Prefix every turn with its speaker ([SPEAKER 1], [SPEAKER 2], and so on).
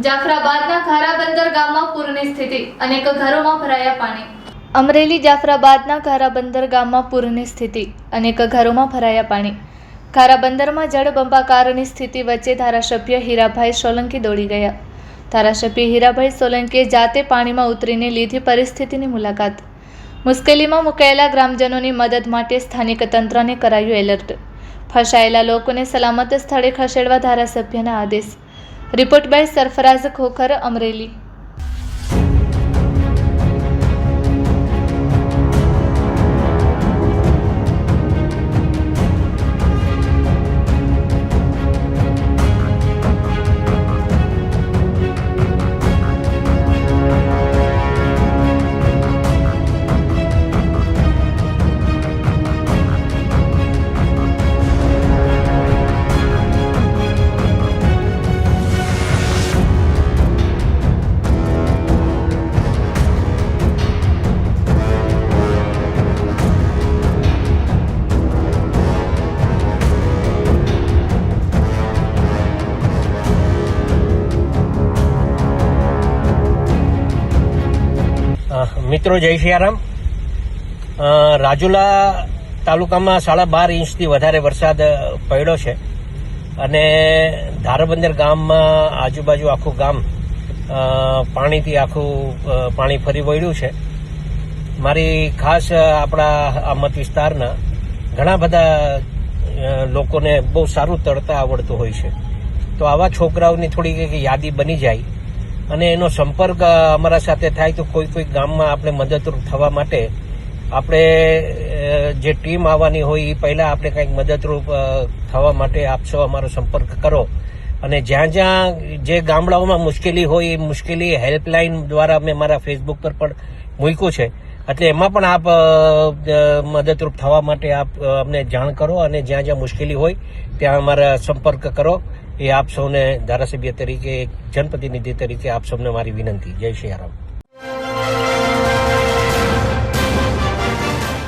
[SPEAKER 1] જાફરાબાદના ખારાબંદર ગામમાં પૂરની સ્થિતિ, અનેક ઘરોમાં ભરાયા પાણી। અમરેલી જાફરાબાદના ખારાબંદર ગામમાં પૂરની સ્થિતિ, અનેક ઘરોમાં ભરાયા પાણી। ખારાબંદરમાં જળબંબાકારની સ્થિતિ વચ્ચે ધારાસભ્ય હીરાભાઈ સોલંકી દોડી ગયા। ધારાસભ્ય હીરાભાઈ સોલંકીએ જાતે પાણીમાં ઉતરીને લીધી પરિસ્થિતિની મુલાકાત। મુશ્કેલીમાં મુકાયેલા ગ્રામજનોની મદદ માટે સ્થાનિક તંત્રને કરાયું એલર્ટ। ફસાયેલા લોકોને સલામત સ્થળે ખસેડવા ધારાસભ્યના આદેશ। Report by Sarfaraz Khokhar, Amreli.
[SPEAKER 2] મિત્રો જય સિયારામ। રાજુલા તાલુકામાં 12.5 ઇંચથી વધારે વરસાદ પડ્યો છે અને ધારાબંદર ગામમાં આજુબાજુ આખું ગામ પાણીથી પાણી ફરી વળ્યું છે। મારી ખાસ આપણા આ મત વિસ્તારના ઘણા બધા લોકોને બહુ સારું તરતા આવડતું હોય છે, તો આવા છોકરાઓની થોડી યાદી બની જાય અને એનો સંપર્ક અમારા સાથે થાય તો કોઈ ગામમાં આપણે મદદરૂપ થવા માટે આપણે જે ટીમ આવવાની હોય એ પહેલાં આપણે કંઈક મદદરૂપ થવા માટે આપ સૌ અમારો સંપર્ક કરો અને જ્યાં જે ગામડાઓમાં મુશ્કેલી હોય એ મુશ્કેલી હેલ્પલાઇન દ્વારા મેં મારા ફેસબુક પર પણ મૂક્યું છે, એટલે એમાં પણ આપ મદદરૂપ થવા માટે આપ અમને જાણ કરો અને જ્યાં મુશ્કેલી હોય ત્યાં અમારા સંપર્ક કરો। એ આપ સૌને ધારાસભ્ય તરીકે, એક જનપ્રતિનિધિ તરીકે આપ સૌને મારી વિનંતી। જય સિયારામ।